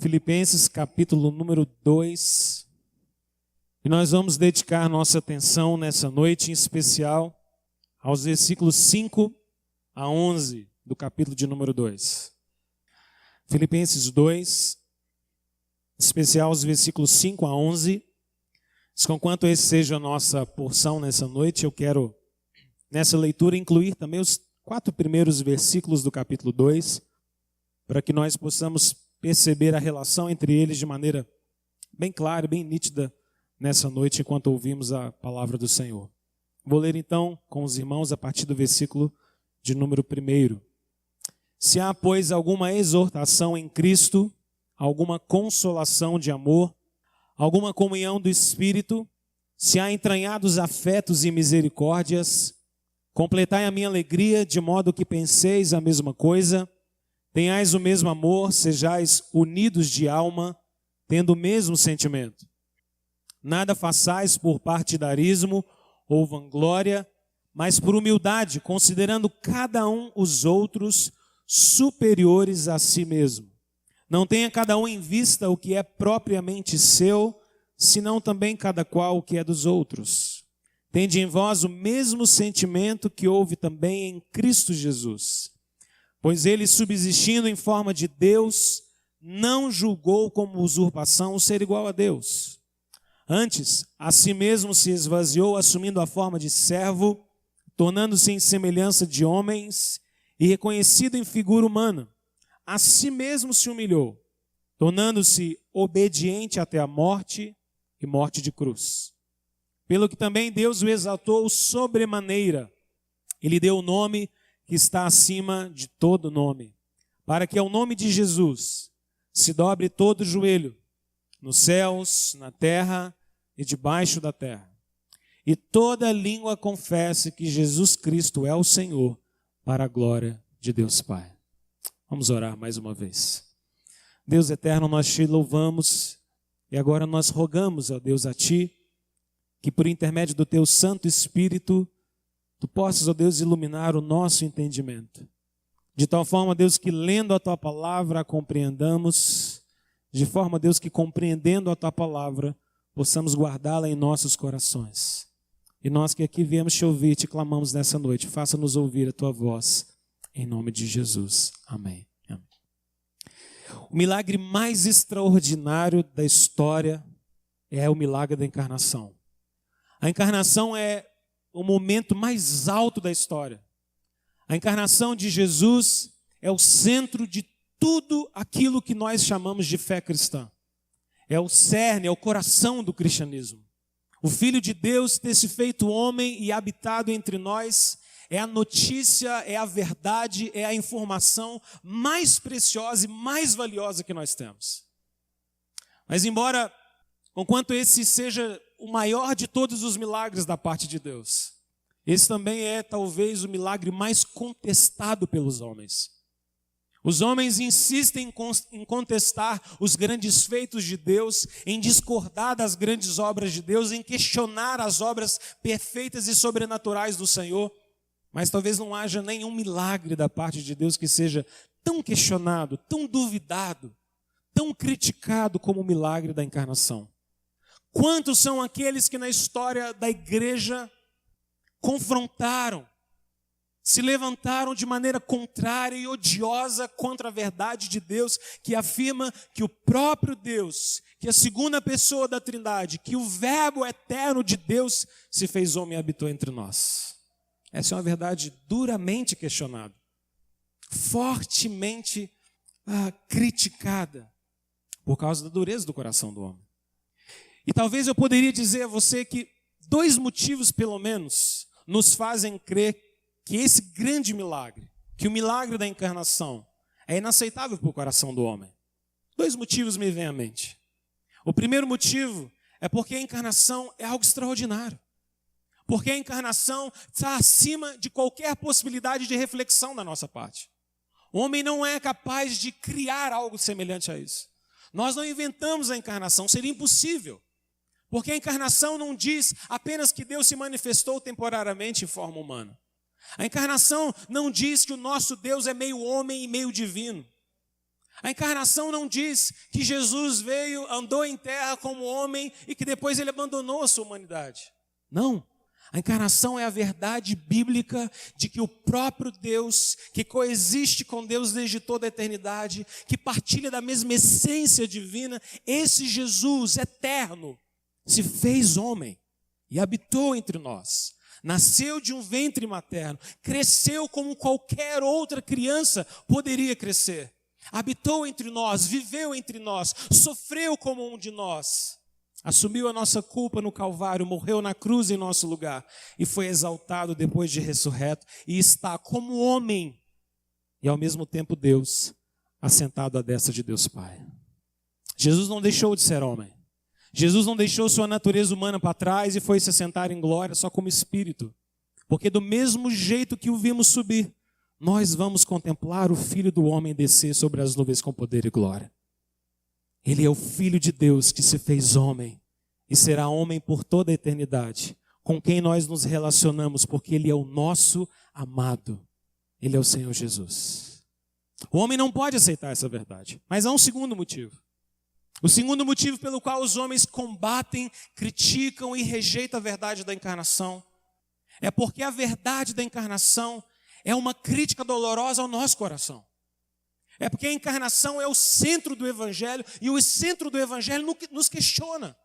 Filipenses capítulo número 2. E nós vamos dedicar nossa atenção nessa noite em especial aos versículos 5 a 11 do capítulo de número 2. Filipenses 2, em especial os versículos 5 a 11. Conquanto esse seja a nossa porção nessa noite, eu quero nessa leitura incluir também os 4 primeiros versículos do capítulo 2, para que nós possamos perceber a relação entre eles de maneira bem clara, bem nítida nessa noite, enquanto ouvimos a palavra do Senhor. Vou ler então com os irmãos a partir do versículo de número 1. Se há, pois, alguma exortação em Cristo, alguma consolação de amor, alguma comunhão do Espírito, se há entranhados afetos e misericórdias, completai a minha alegria, de modo que penseis a mesma coisa, tenhais o mesmo amor, sejais unidos de alma, tendo o mesmo sentimento. Nada façais por partidarismo ou vanglória, mas por humildade, considerando cada um os outros superiores a si mesmo. Não tenha cada um em vista o que é propriamente seu, senão também cada qual o que é dos outros. Tende em vós o mesmo sentimento que houve também em Cristo Jesus. Pois ele, subsistindo em forma de Deus, não julgou como usurpação o ser igual a Deus. Antes, a si mesmo se esvaziou, assumindo a forma de servo, tornando-se em semelhança de homens e reconhecido em figura humana. A si mesmo se humilhou, tornando-se obediente até a morte e morte de cruz. Pelo que também Deus o exaltou sobremaneira. Ele deu o nome que está acima de todo nome, para que ao nome de Jesus se dobre todo o joelho, nos céus, na terra e debaixo da terra, e toda língua confesse que Jesus Cristo é o Senhor, para a glória de Deus Pai. Vamos orar mais uma vez. Deus eterno, nós te louvamos e agora nós rogamos, ó Deus, a Ti, que por intermédio do Teu Santo Espírito, Tu possas, ó Deus, iluminar o nosso entendimento. De tal forma, Deus, que lendo a Tua palavra a compreendamos, de forma, Deus, que compreendendo a Tua palavra, possamos guardá-la em nossos corações. E nós que aqui viemos te ouvir, te clamamos nessa noite, faça-nos ouvir a Tua voz, em nome de Jesus. Amém. Amém. O milagre mais extraordinário da história é o milagre da encarnação. A encarnação é o momento mais alto da história. A encarnação de Jesus é o centro de tudo aquilo que nós chamamos de fé cristã. É o cerne, é o coração do cristianismo. O Filho de Deus ter se feito homem e habitado entre nós é a notícia, é a verdade, é a informação mais preciosa e mais valiosa que nós temos. Mas embora, conquanto esse seja o maior de todos os milagres da parte de Deus, esse também é talvez o milagre mais contestado pelos homens. Os homens insistem em contestar os grandes feitos de Deus, em discordar das grandes obras de Deus, em questionar as obras perfeitas e sobrenaturais do Senhor, mas talvez não haja nenhum milagre da parte de Deus que seja tão questionado, tão duvidado, tão criticado como o milagre da encarnação. Quantos são aqueles que na história da igreja confrontaram, se levantaram de maneira contrária e odiosa contra a verdade de Deus, que afirma que o próprio Deus, que a segunda pessoa da Trindade, que o Verbo eterno de Deus se fez homem e habitou entre nós. Essa é uma verdade duramente questionada, fortemente criticada, por causa da dureza do coração do homem. E talvez eu poderia dizer a você que 2 motivos, pelo menos, nos fazem crer que esse grande milagre, que o milagre da encarnação, é inaceitável para o coração do homem. 2 motivos me vêm à mente. O primeiro motivo é porque a encarnação é algo extraordinário. Porque a encarnação está acima de qualquer possibilidade de reflexão da nossa parte. O homem não é capaz de criar algo semelhante a isso. Nós não inventamos a encarnação, seria impossível. Porque a encarnação não diz apenas que Deus se manifestou temporariamente em forma humana. A encarnação não diz que o nosso Deus é meio homem e meio divino. A encarnação não diz que Jesus veio, andou em terra como homem e que depois ele abandonou a sua humanidade. Não. A encarnação é a verdade bíblica de que o próprio Deus, que coexiste com Deus desde toda a eternidade, que partilha da mesma essência divina, esse Jesus eterno se fez homem e habitou entre nós. Nasceu de um ventre materno, cresceu como qualquer outra criança poderia crescer. Habitou entre nós, viveu entre nós, sofreu como um de nós. Assumiu a nossa culpa no Calvário, morreu na cruz em nosso lugar e foi exaltado depois de ressurreto e está como homem e ao mesmo tempo Deus, assentado à destra de Deus Pai. Jesus não deixou de ser homem. Jesus não deixou sua natureza humana para trás e foi se assentar em glória só como espírito. Porque do mesmo jeito que o vimos subir, nós vamos contemplar o Filho do homem descer sobre as nuvens com poder e glória. Ele é o Filho de Deus que se fez homem e será homem por toda a eternidade, com quem nós nos relacionamos, porque Ele é o nosso amado. Ele é o Senhor Jesus. O homem não pode aceitar essa verdade, mas há um segundo motivo. O segundo motivo pelo qual os homens combatem, criticam e rejeitam a verdade da encarnação é porque a verdade da encarnação é uma crítica dolorosa ao nosso coração. É porque a encarnação é o centro do Evangelho e o centro do Evangelho nos questiona.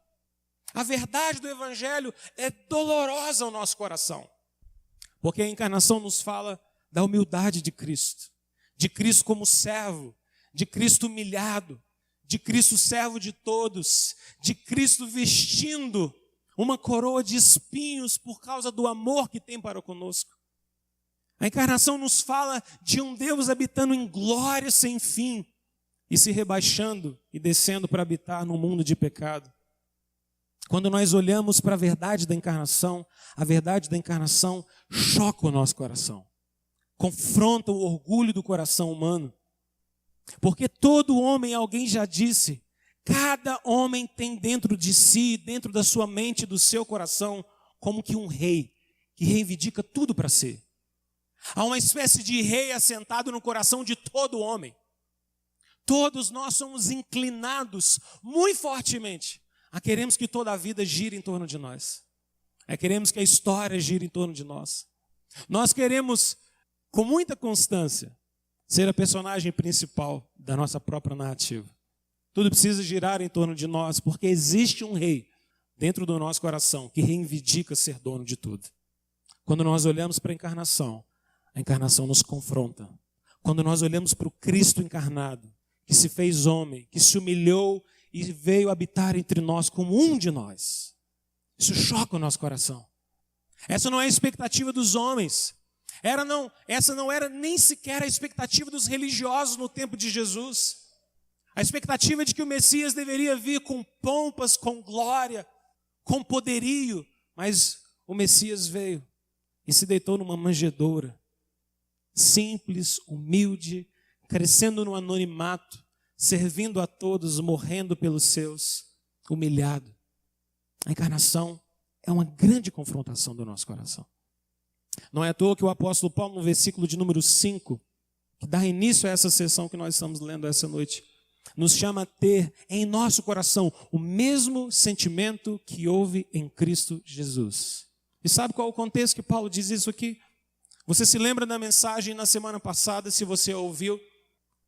A verdade do Evangelho é dolorosa ao nosso coração. Porque a encarnação nos fala da humildade de Cristo como servo, de Cristo humilhado, de Cristo servo de todos, de Cristo vestindo uma coroa de espinhos por causa do amor que tem para conosco. A encarnação nos fala de um Deus habitando em glória sem fim e se rebaixando e descendo para habitar num mundo de pecado. Quando nós olhamos para a verdade da encarnação choca o nosso coração, confronta o orgulho do coração humano. Porque todo homem, alguém já disse, cada homem tem dentro de si, dentro da sua mente, do seu coração, como que um rei que reivindica tudo para si. Há uma espécie de rei assentado no coração de todo homem. Todos nós somos inclinados muito fortemente a queremos que toda a vida gire em torno de nós. Queremos que a história gire em torno de nós. Nós queremos, com muita constância, ser a personagem principal da nossa própria narrativa. Tudo precisa girar em torno de nós, porque existe um rei dentro do nosso coração que reivindica ser dono de tudo. Quando nós olhamos para a encarnação nos confronta. Quando nós olhamos para o Cristo encarnado, que se fez homem, que se humilhou e veio habitar entre nós como um de nós, isso choca o nosso coração. Essa não é a expectativa dos homens. Essa não era nem sequer a expectativa dos religiosos no tempo de Jesus. A expectativa de que o Messias deveria vir com pompas, com glória, com poderio, mas o Messias veio e se deitou numa manjedoura, simples, humilde, crescendo no anonimato, servindo a todos, morrendo pelos seus, humilhado. A encarnação é uma grande confrontação do nosso coração. Não é à toa que o apóstolo Paulo, no versículo de número 5, que dá início a essa sessão que nós estamos lendo essa noite, nos chama a ter em nosso coração o mesmo sentimento que houve em Cristo Jesus. E sabe qual é o contexto que Paulo diz isso aqui? Você se lembra da mensagem na semana passada, se você ouviu,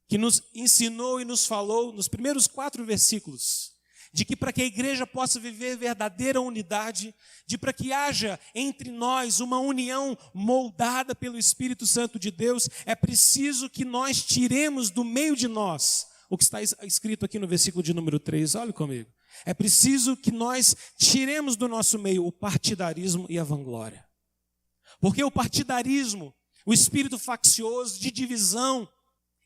que nos ensinou e nos falou nos primeiros 4 versículos, de que para que a igreja possa viver verdadeira unidade, de para que haja entre nós uma união moldada pelo Espírito Santo de Deus, é preciso que nós tiremos do meio de nós o que está escrito aqui no versículo de número 3, olha comigo. É preciso que nós tiremos do nosso meio o partidarismo e a vanglória. Porque o partidarismo, o espírito faccioso de divisão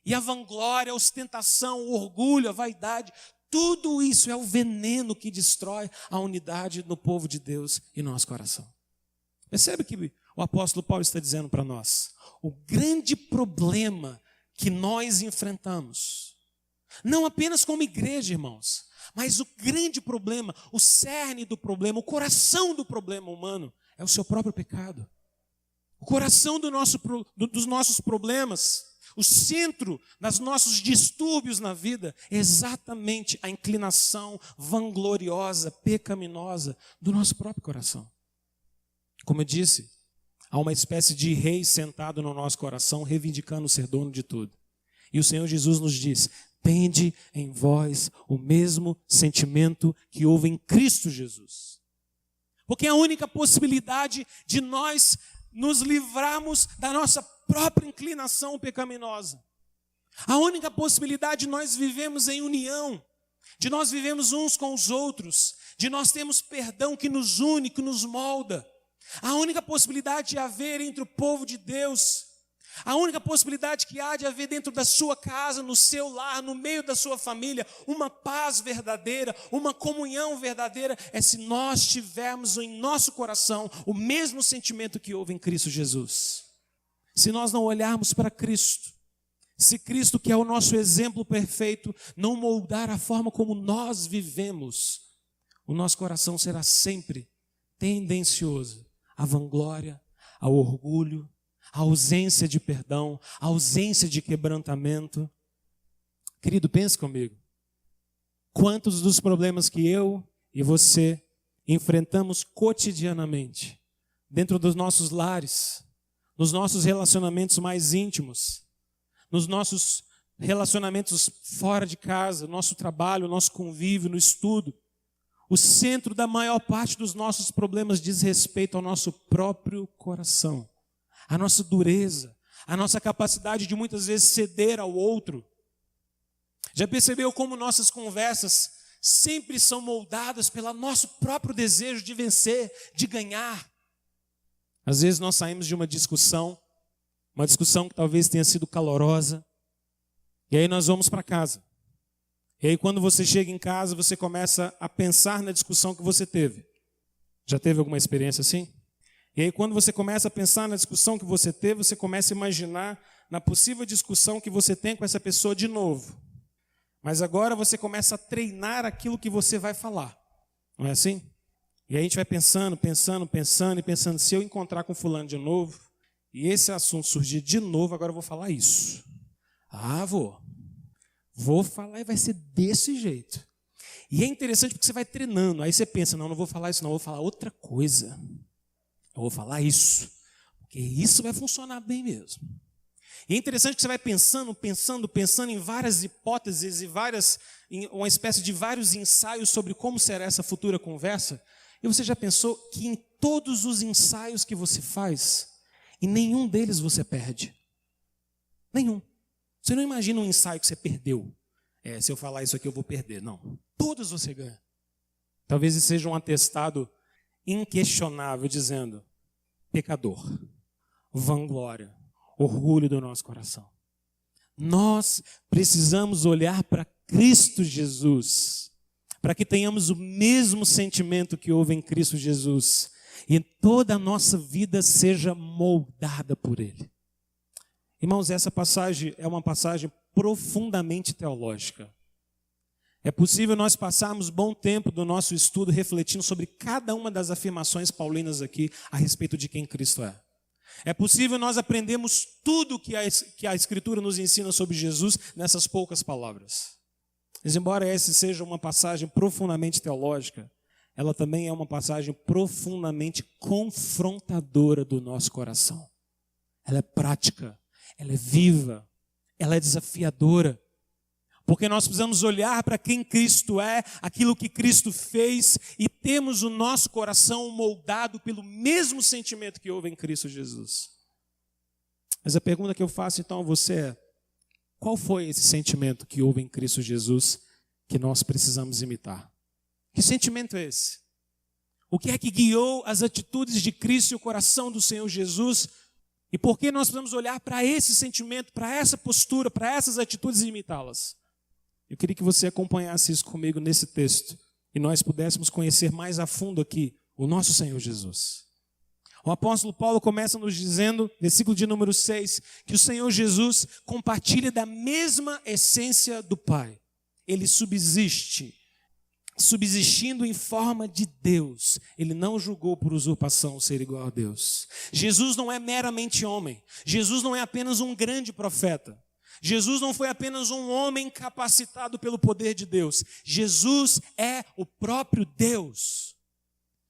e a vanglória, a ostentação, o orgulho, a vaidade, tudo isso é o veneno que destrói a unidade no povo de Deus e no nosso coração. Percebe que o apóstolo Paulo está dizendo para nós? O grande problema que nós enfrentamos, não apenas como igreja, irmãos, mas o grande problema, o cerne do problema, o coração do problema humano é o seu próprio pecado. O coração dos nossos problemas O centro dos nossos distúrbios na vida é exatamente a inclinação vangloriosa, pecaminosa do nosso próprio coração. Como eu disse, há uma espécie de rei sentado no nosso coração, reivindicando ser dono de tudo. E o Senhor Jesus nos diz: tende em vós o mesmo sentimento que houve em Cristo Jesus. Porque a única possibilidade de nós nos livrarmos da nossa própria inclinação pecaminosa, a única possibilidade de nós vivemos em união, de nós vivemos uns com os outros, de nós termos perdão que nos une, que nos molda, a única possibilidade de haver entre o povo de Deus, a única possibilidade que há de haver dentro da sua casa, no seu lar, no meio da sua família, uma paz verdadeira, uma comunhão verdadeira, é se nós tivermos em nosso coração o mesmo sentimento que houve em Cristo Jesus. Se nós não olharmos para Cristo, se Cristo, que é o nosso exemplo perfeito, não moldar a forma como nós vivemos, o nosso coração será sempre tendencioso à vanglória, ao orgulho, à ausência de perdão, à ausência de quebrantamento. Querido, pense comigo. Quantos dos problemas que eu e você enfrentamos cotidianamente, dentro dos nossos lares, nos nossos relacionamentos mais íntimos, nos nossos relacionamentos fora de casa, no nosso trabalho, no nosso convívio, no estudo, o centro da maior parte dos nossos problemas diz respeito ao nosso próprio coração. A nossa dureza, a nossa capacidade de muitas vezes ceder ao outro. Já percebeu como nossas conversas sempre são moldadas pelo nosso próprio desejo de vencer, de ganhar? Às vezes nós saímos de uma discussão que talvez tenha sido calorosa, e aí nós vamos para casa. E aí quando você chega em casa, você começa a pensar na discussão que você teve. Já teve alguma experiência assim? E aí quando você começa a pensar na discussão que você teve, você começa a imaginar na possível discussão que você tem com essa pessoa de novo. Mas agora você começa a treinar aquilo que você vai falar. Não é assim? E aí a gente vai pensando, e pensando, se eu encontrar com fulano de novo, e esse assunto surgir de novo, agora eu vou falar isso. Vou falar e vai ser desse jeito. E é interessante porque você vai treinando, aí você pensa, não vou falar isso não, vou falar outra coisa. Eu vou falar isso, porque isso vai funcionar bem mesmo. E é interessante que você vai pensando em várias hipóteses em uma espécie de vários ensaios sobre como será essa futura conversa. E você já pensou que em todos os ensaios que você faz, em nenhum deles você perde? Nenhum. Você não imagina um ensaio que você perdeu. Se eu falar isso aqui eu vou perder. Não. Todos você ganha. Talvez esse seja um atestado inquestionável dizendo: pecador, vanglória, orgulho do nosso coração. Nós precisamos olhar para Cristo Jesus, para que tenhamos o mesmo sentimento que houve em Cristo Jesus, e toda a nossa vida seja moldada por Ele. Irmãos, essa passagem é uma passagem profundamente teológica. É possível nós passarmos bom tempo do nosso estudo refletindo sobre cada uma das afirmações paulinas aqui a respeito de quem Cristo é. É possível nós aprendermos tudo que a Escritura nos ensina sobre Jesus nessas poucas palavras. Mas embora essa seja uma passagem profundamente teológica, ela também é uma passagem profundamente confrontadora do nosso coração. Ela é prática, ela é viva, ela é desafiadora. Porque nós precisamos olhar para quem Cristo é, aquilo que Cristo fez, e temos o nosso coração moldado pelo mesmo sentimento que houve em Cristo Jesus. Mas a pergunta que eu faço então a você é: qual foi esse sentimento que houve em Cristo Jesus que nós precisamos imitar? Que sentimento é esse? O que é que guiou as atitudes de Cristo e o coração do Senhor Jesus? E por que nós precisamos olhar para esse sentimento, para essa postura, para essas atitudes e imitá-las? Eu queria que você acompanhasse isso comigo nesse texto e nós pudéssemos conhecer mais a fundo aqui o nosso Senhor Jesus. O apóstolo Paulo começa nos dizendo, versículo de número 6, que o Senhor Jesus compartilha da mesma essência do Pai. Ele subsiste subsistindo em forma de Deus, ele não julgou por usurpação ser igual a Deus. Jesus não é meramente homem. Jesus não é apenas um grande profeta. Jesus não foi apenas um homem capacitado pelo poder de Deus. Jesus é o próprio Deus.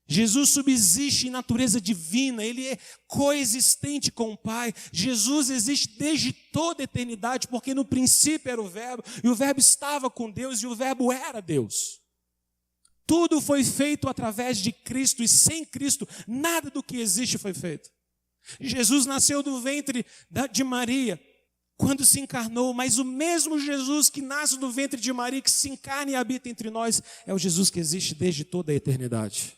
Jesus subsiste em natureza divina, ele é coexistente com o Pai. Jesus existe desde toda a eternidade, porque no princípio era o Verbo, e o Verbo estava com Deus, e o Verbo era Deus. Tudo foi feito através de Cristo, e sem Cristo, nada do que existe foi feito. Jesus nasceu do ventre de Maria, quando se encarnou, mas o mesmo Jesus que nasce do ventre de Maria, que se encarna e habita entre nós, é o Jesus que existe desde toda a eternidade.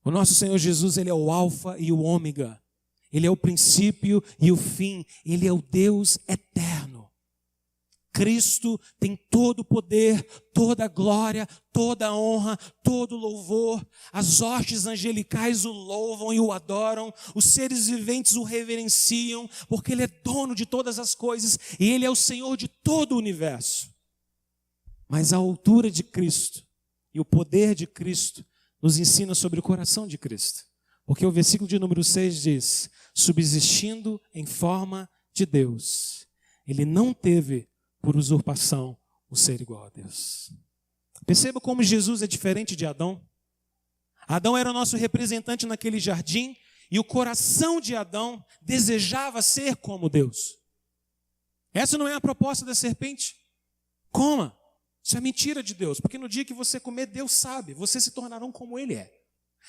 O nosso Senhor Jesus, ele é o alfa e o ômega, ele é o princípio e o fim, ele é o Deus eterno. Cristo tem todo o poder, toda a glória, toda a honra, todo o louvor. As hostes angelicais o louvam e o adoram, os seres viventes o reverenciam, porque ele é dono de todas as coisas e ele é o Senhor de todo o universo. Mas a altura de Cristo e o poder de Cristo nos ensina sobre o coração de Cristo. Porque o versículo de número 6 diz: subsistindo em forma de Deus, ele não teve por usurpação o ser igual a Deus. Perceba como Jesus é diferente de Adão. Adão era o nosso representante naquele jardim, e o coração de Adão desejava ser como Deus. Essa não é a proposta da serpente. Coma. Isso é mentira de Deus, porque no dia que você comer, Deus sabe, vocês se tornarão como Ele é.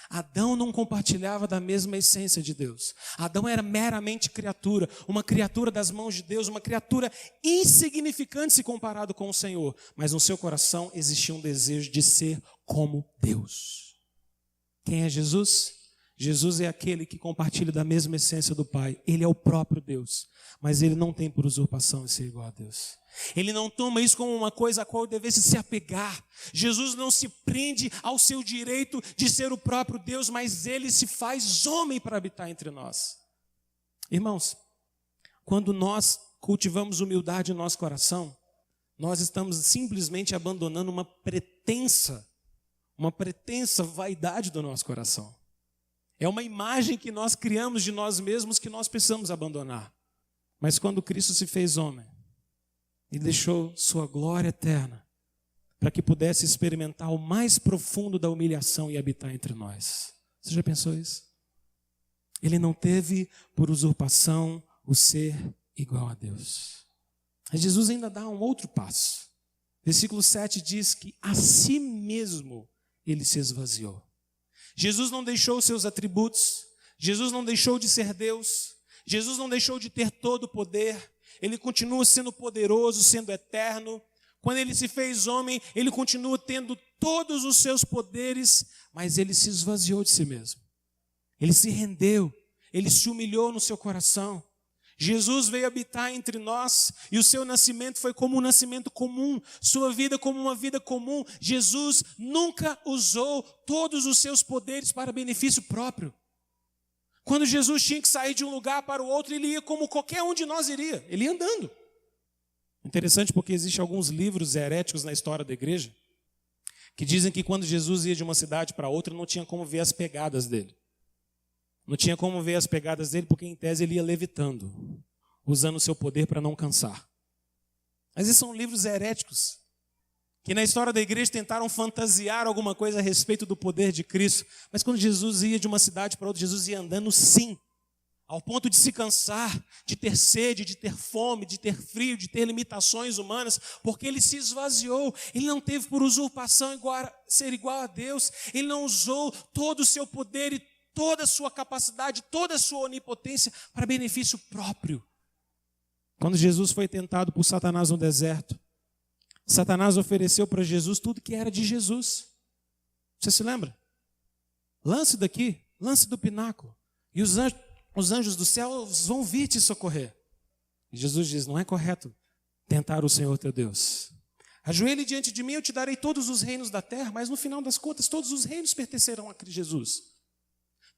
Adão não compartilhava da mesma essência de Deus. Adão era meramente criatura, uma criatura das mãos de Deus, uma criatura insignificante se comparado com o Senhor. Mas no seu coração existia um desejo de ser como Deus. Quem é Jesus? Jesus é aquele que compartilha da mesma essência do Pai. Ele é o próprio Deus, mas ele não tem por usurpação ser igual a Deus. Ele não toma isso como uma coisa a qual devesse se apegar. Jesus não se prende ao seu direito de ser o próprio Deus, mas ele se faz homem para habitar entre nós. Irmãos, quando nós cultivamos humildade no nosso coração, nós estamos simplesmente abandonando uma pretensa vaidade do nosso coração. É uma imagem que nós criamos de nós mesmos que nós precisamos abandonar. Mas quando Cristo se fez homem e deixou sua glória eterna para que pudesse experimentar o mais profundo da humilhação e habitar entre nós. Você já pensou isso? Ele não teve por usurpação o ser igual a Deus. Mas Jesus ainda dá um outro passo. Versículo 7 diz que a si mesmo ele se esvaziou. Jesus não deixou seus atributos, Jesus não deixou de ser Deus, Jesus não deixou de ter todo o poder, ele continua sendo poderoso, sendo eterno. Quando ele se fez homem, ele continua tendo todos os seus poderes, mas ele se esvaziou de si mesmo. Ele se rendeu, ele se humilhou no seu coração. Jesus veio habitar entre nós e o seu nascimento foi como um nascimento comum, sua vida como uma vida comum. Jesus nunca usou todos os seus poderes para benefício próprio. Quando Jesus tinha que sair de um lugar para o outro, ele ia como qualquer um de nós iria, ele ia andando. Interessante porque existem alguns livros heréticos na história da igreja que dizem que quando Jesus ia de uma cidade para outra, não tinha como ver as pegadas dele. Não tinha como ver as pegadas dele, porque em tese ele ia levitando, usando o seu poder para não cansar. Mas esses são livros heréticos, que na história da igreja tentaram fantasiar alguma coisa a respeito do poder de Cristo. Mas quando Jesus ia de uma cidade para outra, Jesus ia andando sim, ao ponto de se cansar, de ter sede, de ter fome, de ter frio, de ter limitações humanas, porque ele se esvaziou. Ele não teve por usurpação ser igual a Deus, ele não usou todo o seu poder e toda a sua capacidade, toda a sua onipotência para benefício próprio. Quando Jesus foi tentado por Satanás no deserto, Satanás ofereceu para Jesus tudo que era de Jesus. Você se lembra? Lance daqui, lance do pináculo, e os anjos do céu vão vir te socorrer. E Jesus diz: não é correto tentar o Senhor teu Deus. Ajoelhe diante de mim, eu te darei todos os reinos da terra, mas no final das contas todos os reinos pertencerão a Jesus.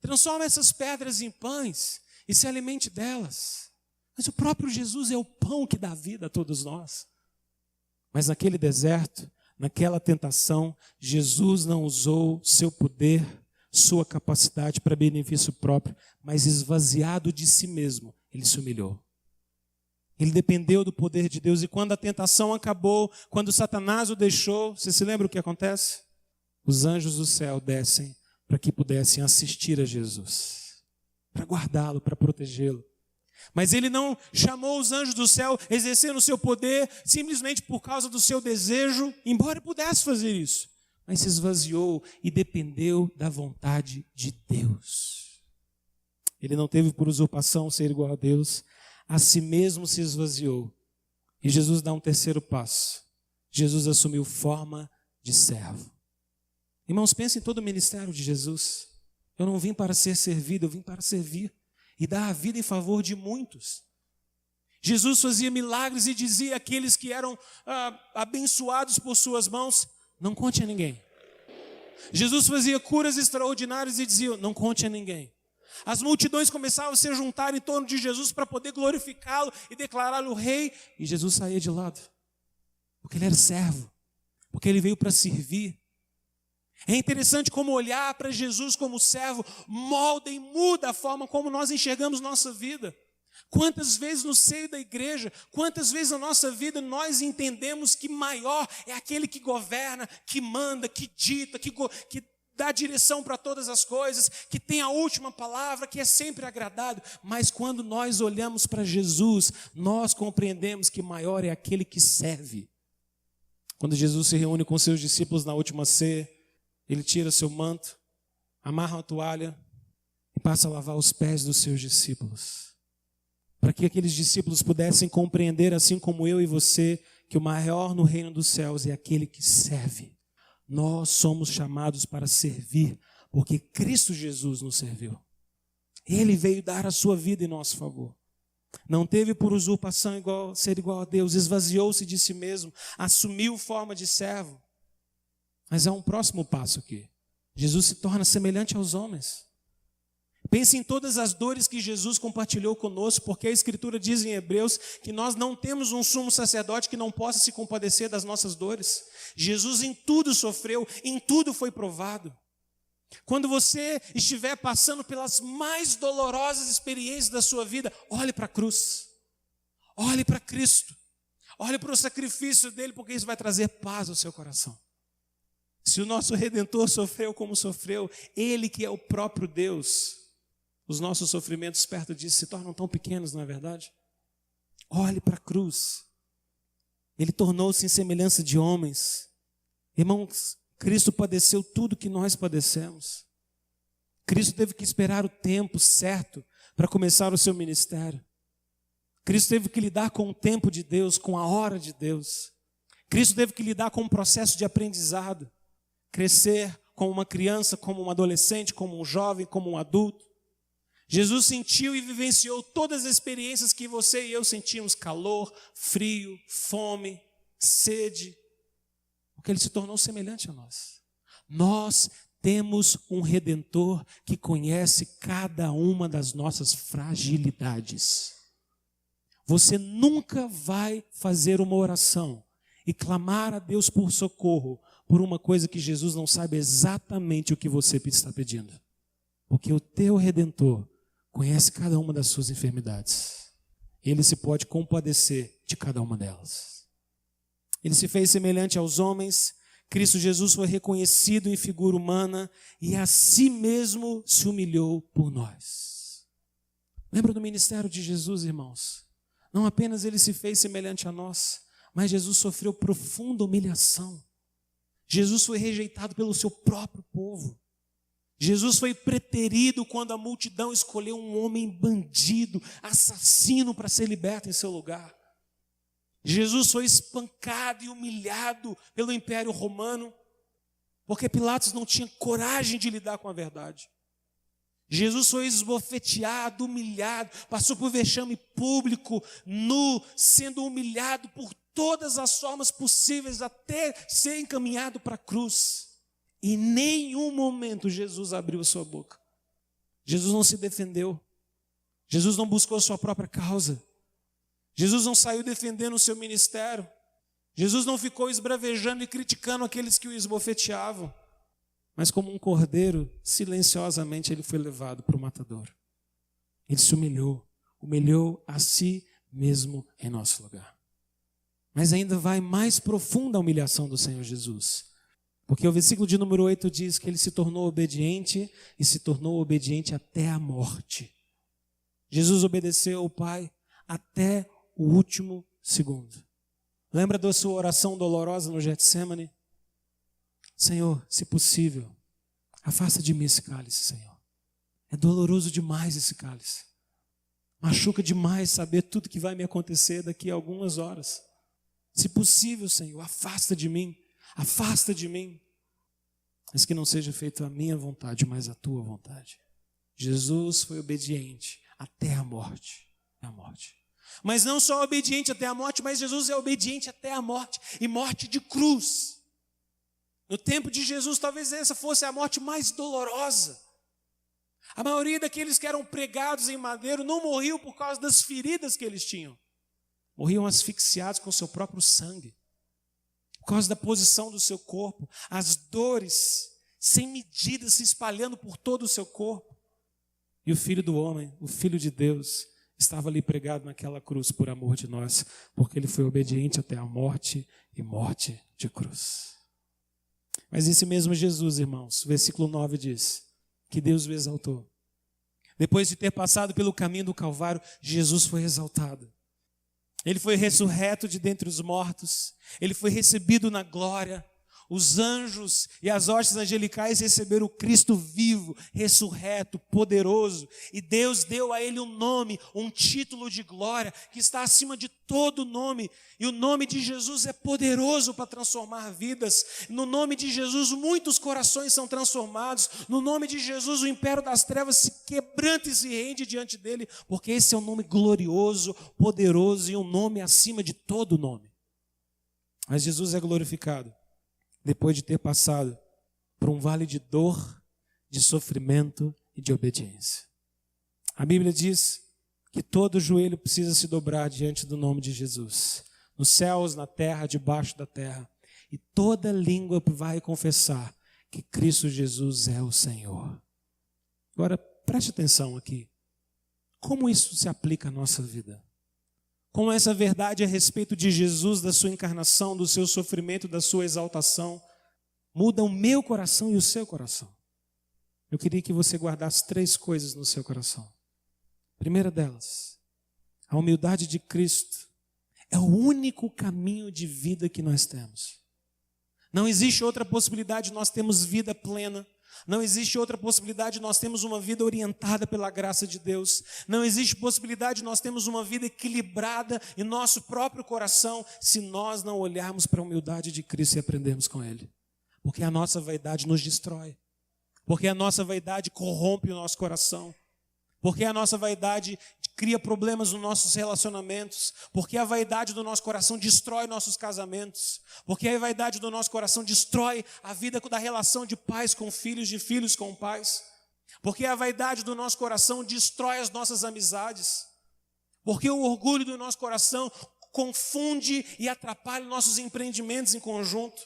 Transforma essas pedras em pães e se alimente delas. Mas o próprio Jesus é o pão que dá vida a todos nós. Mas naquele deserto, Naquela tentação, Jesus não usou seu poder, sua capacidade para benefício próprio, mas esvaziado de si mesmo, ele se humilhou. Ele dependeu do poder de Deus, e quando a tentação acabou, quando Satanás o deixou, você se lembra o que acontece? Os anjos do céu descem para que pudessem assistir a Jesus, para guardá-lo, para protegê-lo. Mas ele não chamou os anjos do céu exercendo o seu poder simplesmente por causa do seu desejo, embora pudesse fazer isso. Mas se esvaziou e dependeu da vontade de Deus. Ele não teve por usurpação ser igual a Deus, a si mesmo se esvaziou. E Jesus dá um terceiro passo. Jesus assumiu forma de servo. Irmãos, pensem em todo o ministério de Jesus. Eu não vim para ser servido, eu vim para servir e dar a vida em favor de muitos. Jesus fazia milagres e dizia àqueles que eram abençoados por suas mãos: não conte a ninguém. Jesus fazia curas extraordinárias e dizia: não conte a ninguém. As multidões começavam a se juntar em torno de Jesus para poder glorificá-lo e declará-lo rei. E Jesus saía de lado, porque ele era servo, porque ele veio para servir. É interessante como olhar para Jesus como servo molda e muda a forma como nós enxergamos nossa vida. Quantas vezes no seio da igreja, quantas vezes na nossa vida nós entendemos que maior é aquele que governa, que manda, que dita, que dá direção para todas as coisas, que tem a última palavra, que é sempre agradado. Mas quando nós olhamos para Jesus, nós compreendemos que maior é aquele que serve. Quando Jesus se reúne com seus discípulos na última ceia, ele tira seu manto, amarra uma toalha e passa a lavar os pés dos seus discípulos. Para que aqueles discípulos pudessem compreender, assim como eu e você, que o maior no reino dos céus é aquele que serve. Nós somos chamados para servir, porque Cristo Jesus nos serviu. Ele veio dar a sua vida em nosso favor. Não teve por usurpação ser igual a Deus, esvaziou-se de si mesmo, assumiu forma de servo. Mas há um próximo passo aqui. Jesus se torna semelhante aos homens. Pense em todas as dores que Jesus compartilhou conosco, porque a Escritura diz em Hebreus que nós não temos um sumo sacerdote que não possa se compadecer das nossas dores. Jesus em tudo sofreu, em tudo foi provado. Quando você estiver passando pelas mais dolorosas experiências da sua vida, olhe para a cruz, olhe para Cristo, olhe para o sacrifício dele, porque isso vai trazer paz ao seu coração. Se o nosso Redentor sofreu como sofreu, ele que é o próprio Deus, os nossos sofrimentos perto disso se tornam tão pequenos, não é verdade? Olhe para a cruz. Ele tornou-se em semelhança de homens. Irmãos, Cristo padeceu tudo que nós padecemos. Cristo teve que esperar o tempo certo para começar o seu ministério. Cristo teve que lidar com o tempo de Deus, com a hora de Deus. Cristo teve que lidar com um processo de aprendizado. Crescer como uma criança, como um adolescente, como um jovem, como um adulto. Jesus sentiu e vivenciou todas as experiências que você e eu sentimos: calor, frio, fome, sede, porque ele se tornou semelhante a nós. Nós temos um Redentor que conhece cada uma das nossas fragilidades. Você nunca vai fazer uma oração e clamar a Deus por socorro por uma coisa que Jesus não sabe exatamente o que você está pedindo. Porque o teu Redentor conhece cada uma das suas enfermidades. Ele se pode compadecer de cada uma delas. Ele se fez semelhante aos homens. Cristo Jesus foi reconhecido em figura humana e a si mesmo se humilhou por nós. Lembra do ministério de Jesus, irmãos? Não apenas ele se fez semelhante a nós, mas Jesus sofreu profunda humilhação. Jesus foi rejeitado pelo seu próprio povo. Jesus foi preterido quando a multidão escolheu um homem bandido, assassino, para ser liberto em seu lugar. Jesus foi espancado e humilhado pelo Império Romano, porque Pilatos não tinha coragem de lidar com a verdade. Jesus foi esbofeteado, humilhado, passou por vexame público, nu, sendo humilhado por todas as formas possíveis até ser encaminhado para a cruz. E em nenhum momento Jesus abriu a sua boca. Jesus não se defendeu. Jesus não buscou a sua própria causa. Jesus não saiu defendendo o seu ministério. Jesus não ficou esbravejando e criticando aqueles que o esbofeteavam, mas como um cordeiro, silenciosamente ele foi levado para o matadouro. Ele se humilhou a si mesmo em nosso lugar. Mas ainda vai mais profunda a humilhação do Senhor Jesus. Porque o versículo de número 8 diz que ele se tornou obediente e se tornou obediente até a morte. Jesus obedeceu ao Pai até o último segundo. Lembra da sua oração dolorosa no Getsêmani? Senhor, se possível, afasta de mim esse cálice, Senhor. É doloroso demais esse cálice. Machuca demais saber tudo que vai me acontecer daqui a algumas horas. Se possível, Senhor, afasta de mim. Afasta de mim. Mas que não seja feita a minha vontade, mas a tua vontade. Jesus foi obediente até a morte. Até a morte. Mas não só obediente até a morte, mas Jesus é obediente até a morte. E morte de cruz. No tempo de Jesus, talvez essa fosse a morte mais dolorosa. A maioria daqueles que eram pregados em madeiro não morriam por causa das feridas que eles tinham. Morriam asfixiados com o seu próprio sangue. Por causa da posição do seu corpo. As dores sem medida se espalhando por todo o seu corpo. E o Filho do Homem, o Filho de Deus, estava ali pregado naquela cruz por amor de nós. Porque ele foi obediente até a morte e morte de cruz. Mas esse mesmo Jesus, irmãos, versículo 9 diz que Deus o exaltou. Depois de ter passado pelo caminho do Calvário, Jesus foi exaltado. Ele foi ressurreto de dentre os mortos. Ele foi recebido na glória. Os anjos e as hostes angelicais receberam o Cristo vivo, ressurreto, poderoso. E Deus deu a ele um nome, um título de glória que está acima de todo nome. E o nome de Jesus é poderoso para transformar vidas. No nome de Jesus muitos corações são transformados. No nome de Jesus o império das trevas se quebranta e se rende diante dele. Porque esse é um nome glorioso, poderoso e um nome acima de todo nome. Mas Jesus é glorificado depois de ter passado por um vale de dor, de sofrimento e de obediência. A Bíblia diz que todo joelho precisa se dobrar diante do nome de Jesus, nos céus, na terra, debaixo da terra, e toda língua vai confessar que Cristo Jesus é o Senhor. Agora, preste atenção aqui. Como isso se aplica à nossa vida? Como essa verdade a respeito de Jesus, da sua encarnação, do seu sofrimento, da sua exaltação, muda o meu coração e o seu coração. Eu queria que você guardasse 3 coisas no seu coração. Primeira delas, a humildade de Cristo é o único caminho de vida que nós temos. Não existe outra possibilidade de nós termos vida plena. Não existe outra possibilidade de nós termos uma vida orientada pela graça de Deus. Não existe possibilidade de nós termos uma vida equilibrada em nosso próprio coração se nós não olharmos para a humildade de Cristo e aprendermos com Ele. Porque a nossa vaidade nos destrói. Porque a nossa vaidade corrompe o nosso coração. Porque a nossa vaidade cria problemas nos nossos relacionamentos. Porque a vaidade do nosso coração destrói nossos casamentos. Porque a vaidade do nosso coração destrói a vida da relação de pais com filhos, de filhos com pais. Porque a vaidade do nosso coração destrói as nossas amizades. Porque o orgulho do nosso coração confunde e atrapalha nossos empreendimentos em conjunto.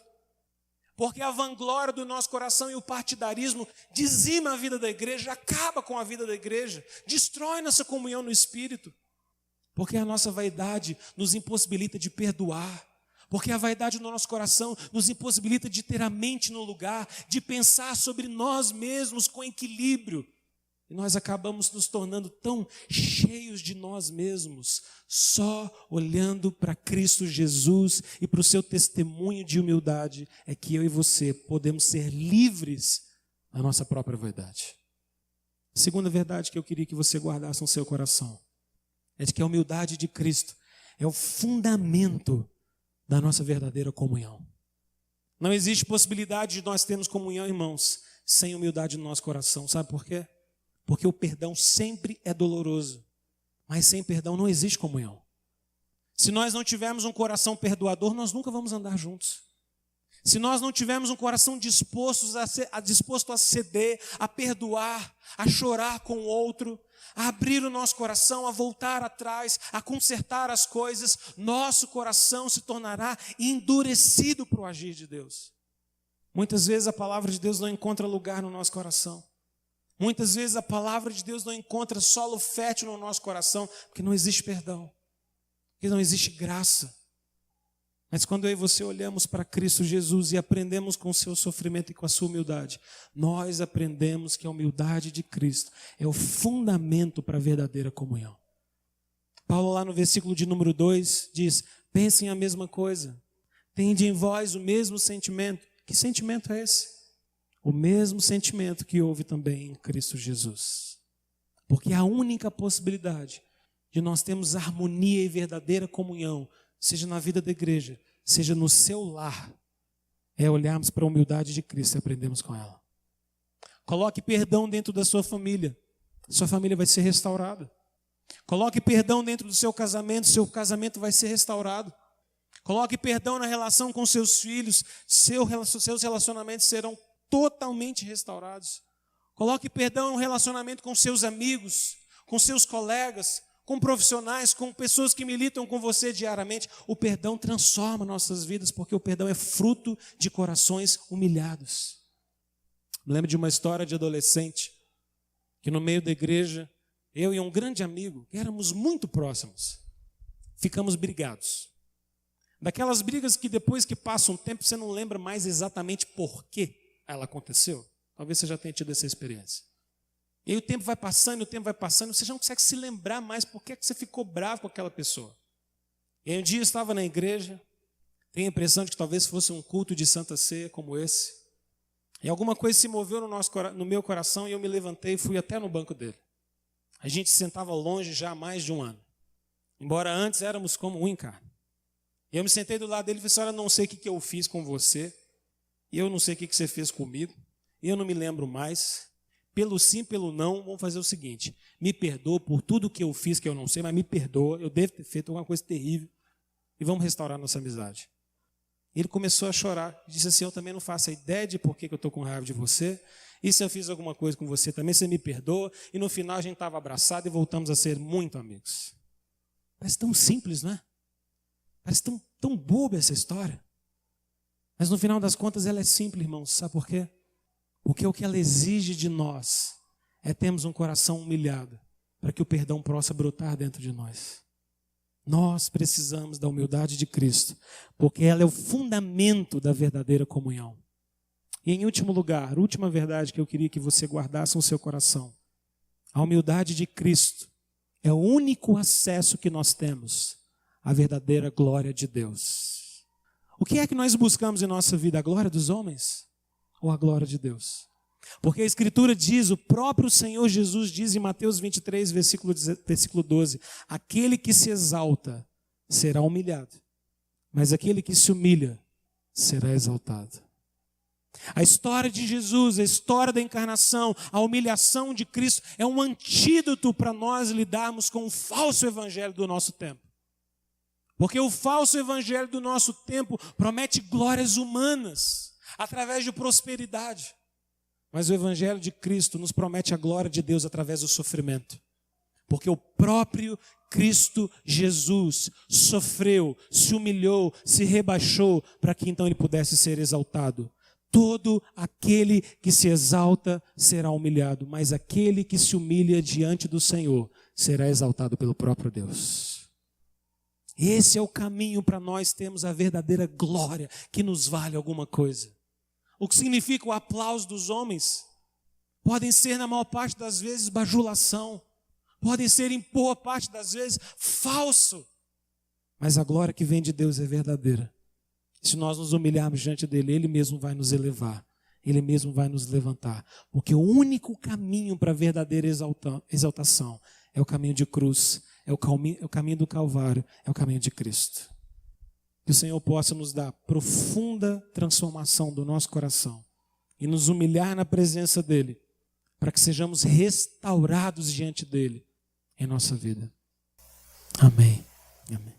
Porque a vanglória do nosso coração e o partidarismo dizima a vida da igreja, acaba com a vida da igreja, destrói nossa comunhão no Espírito. Porque a nossa vaidade nos impossibilita de perdoar. Porque a vaidade do nosso coração nos impossibilita de ter a mente no lugar, de pensar sobre nós mesmos com equilíbrio. E nós acabamos nos tornando tão cheios de nós mesmos, só olhando para Cristo Jesus e para o seu testemunho de humildade, é que eu e você podemos ser livres da nossa própria vaidade. A segunda verdade que eu queria que você guardasse no seu coração é de que a humildade de Cristo é o fundamento da nossa verdadeira comunhão. Não existe possibilidade de nós termos comunhão, irmãos, sem humildade no nosso coração. Sabe por quê? Porque o perdão sempre é doloroso, mas sem perdão não existe comunhão. Se nós não tivermos um coração perdoador, nós nunca vamos andar juntos. se nós não tivermos um coração disposto a ceder, a perdoar, a chorar com o outro, a abrir o nosso coração, a voltar atrás, a consertar as coisas, nosso coração se tornará endurecido para o agir de Deus. Muitas vezes a palavra de Deus não encontra lugar no nosso coração. Muitas vezes a palavra de Deus não encontra solo fértil no nosso coração, porque não existe perdão, porque não existe graça. Mas quando eu e você olhamos para Cristo Jesus e aprendemos com o seu sofrimento e com a sua humildade, nós aprendemos que a humildade de Cristo é o fundamento para a verdadeira comunhão. Paulo lá no versículo de número 2 diz: pensem a mesma coisa, tende em vós o mesmo sentimento. Que sentimento é esse? O mesmo sentimento que houve também em Cristo Jesus. Porque a única possibilidade de nós termos harmonia e verdadeira comunhão, seja na vida da igreja, seja no seu lar, é olharmos para a humildade de Cristo e aprendermos com ela. Coloque perdão dentro da sua família vai ser restaurada. Coloque perdão dentro do seu casamento vai ser restaurado. Coloque perdão na relação com seus filhos, seus relacionamentos serão totalmente restaurados. Coloque perdão no relacionamento com seus amigos, com seus colegas, com profissionais, com pessoas que militam com você diariamente. O perdão transforma nossas vidas, porque o perdão é fruto de corações humilhados. Me lembro de uma história de adolescente, que no meio da igreja, eu e um grande amigo, que éramos muito próximos, ficamos brigados. Daquelas brigas que depois que passa um tempo, você não lembra mais exatamente por que ela aconteceu. Talvez você já tenha tido essa experiência. E aí o tempo vai passando, você já não consegue se lembrar mais por que você ficou bravo com aquela pessoa. E aí um dia eu estava na igreja, tenho a impressão de que talvez fosse um culto de Santa Ceia como esse, e alguma coisa se moveu no meu coração e eu me levantei e fui até no banco dele. A gente se sentava longe já há mais de um ano, embora antes éramos como um em carne. E eu me sentei do lado dele e falei assim: olha, não sei o que eu fiz com você, e eu não sei o que você fez comigo, e eu não me lembro mais. Pelo sim, pelo não, vamos fazer o seguinte: me perdoa por tudo que eu fiz que eu não sei, mas me perdoa, eu devo ter feito alguma coisa terrível, e vamos restaurar nossa amizade. Ele começou a chorar, disse assim: eu também não faço a ideia de por que eu estou com raiva de você, e se eu fiz alguma coisa com você também, você me perdoa. E no final a gente estava abraçado e voltamos a ser muito amigos. Parece tão simples, não é? Parece tão boba essa história. Mas no final das contas ela é simples, irmãos. Sabe por quê? Porque o que ela exige de nós é termos um coração humilhado, para que o perdão possa brotar dentro de nós. Nós precisamos da humildade de Cristo, porque ela é o fundamento da verdadeira comunhão. E em último lugar, a última verdade que eu queria que você guardasse no seu coração: a humildade de Cristo é o único acesso que nós temos à verdadeira glória de Deus. O que é que nós buscamos em nossa vida? A glória dos homens ou a glória de Deus? Porque a Escritura diz, o próprio Senhor Jesus diz em Mateus 23, versículo 12: aquele que se exalta será humilhado, mas aquele que se humilha será exaltado. A história de Jesus, a história da encarnação, a humilhação de Cristo é um antídoto para nós lidarmos com o falso evangelho do nosso tempo. Porque o falso evangelho do nosso tempo promete glórias humanas através de prosperidade. Mas o evangelho de Cristo nos promete a glória de Deus através do sofrimento. Porque o próprio Cristo Jesus sofreu, se humilhou, se rebaixou, para que então ele pudesse ser exaltado. Todo aquele que se exalta será humilhado, mas aquele que se humilha diante do Senhor será exaltado pelo próprio Deus. Esse é o caminho para nós termos a verdadeira glória que nos vale alguma coisa. O que significa o aplauso dos homens? Podem ser, na maior parte das vezes, bajulação. Podem ser, em boa parte das vezes, falso. Mas a glória que vem de Deus é verdadeira. Se nós nos humilharmos diante dele, ele mesmo vai nos elevar. Ele mesmo vai nos levantar. Porque o único caminho para a verdadeira exaltação é o caminho de cruz, é o caminho do Calvário, é o caminho de Cristo. Que o Senhor possa nos dar profunda transformação do nosso coração e nos humilhar na presença dele, para que sejamos restaurados diante dele em nossa vida. Amém. Amém.